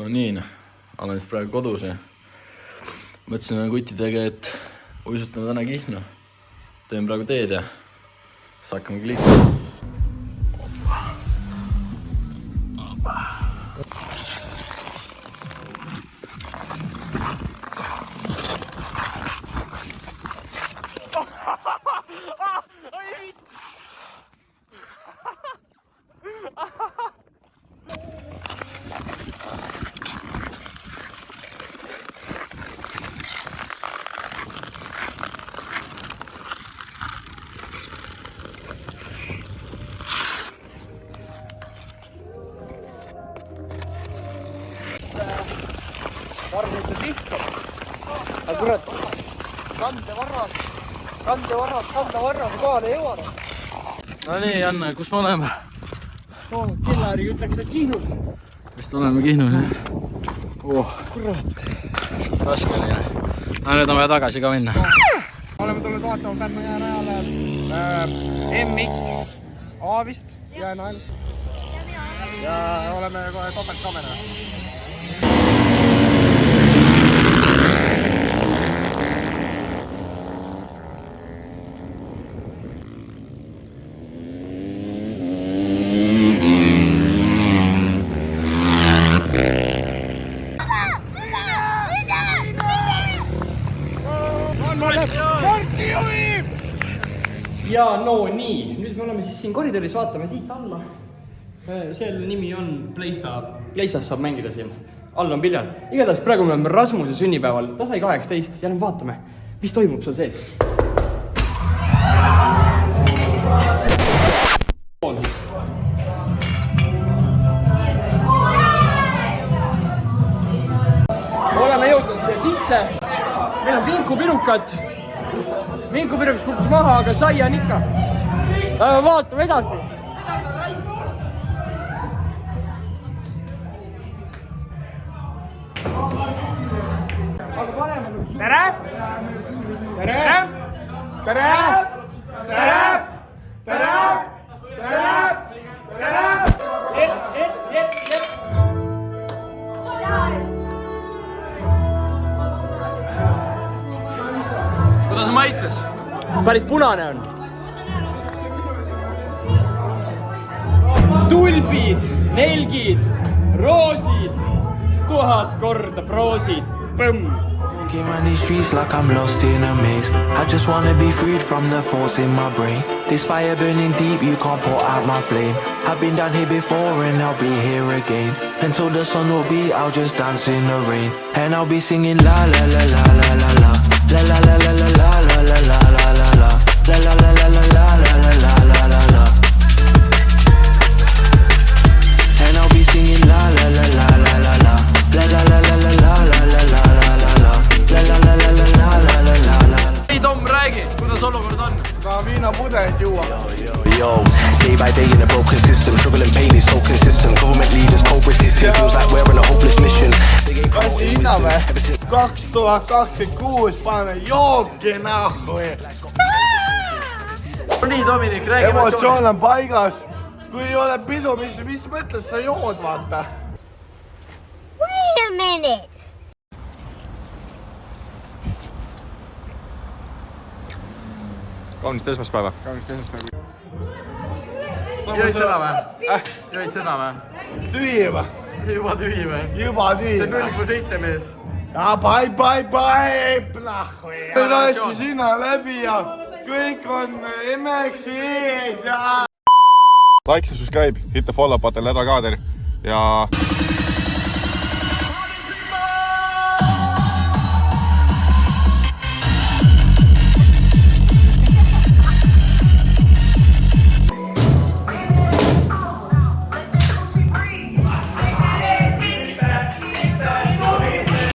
No nii, olen siis praegu kodus ja mõtlesin kuttidega, et uisutame täna Kihnu. Teen praegu teed ja siis hakkame kliikama. Varmite tihti. Aga kurat, kandevarras kohale ei jõua. No nii, Janne, kus me oleme? Kellaäri ütleks, et Kihnus. Vist oleme Kihnus, jah? Kurat. Raske oli, jah. No nüüd on vaja tagasi ka minna. Oleme tulnud vaatama Pärnu jäärajale MX A vist jäänajal. Ja oleme kohe topeltkamera. Ja no nii, nüüd me oleme siis siin koridoris, vaatame siit alla. Selle nimi on Playstas saab mängida siin. All on piljard. Igatahes praegu me oleme Rasmuse sünnipäeval. Ta sai 18 ja nüüd vaatame, mis toimub seal sees. Oleme jõudnud siia sisse. Meil on vinkupirukad. Vinkupirukas kukkus maha, aga sai on ikka. Vaatame edasi. Tere! Tere! Tere! Tere! Tere! Tere! Tere! Kuidas maitses? Päris punane on. Tulbid, nelgid, roosid, 1000 korda proosid. Põmm! Walking around these streets like I'm lost in a maze. I just wanna be freed from the force in my brain. This fire burning deep, you can't put out my flame. I've been down here before and I'll be here again. Until the sun will be, I'll just dance in the rain. And I'll be singing la la la la la la la. La la la la la la la la la la la la. La la la la la la la la la la la la. And I'll be singing la la la la la la la. La la la la la la la la la la la la. La la la la la la la la la la. Ei Tom, räägi, kuidas olukord on? Ka viinapudelit juua. Yo, day by day in a broken system. Struggle and pain is so consistent. Government leaders cope resisting. Feels like we're on a hopeless mission. Kas hinname 2026 paneme jooki nahku. Nii, Dominik, räägi Emotsioon on paigas. Kui ei ole pidu, mis mõttes sa jood, vaata? Wait a minute. Kaunist esmaspäeva. Jõid seda või? Jõid seda või? Tühi või? Juba tühi või? Juba tühi. See 0,7 mees. Ja pai, nahku. Rassi sina läbi ja kõik on MX ees ja... Laiksus käib, hit the follow button, läda kaader ja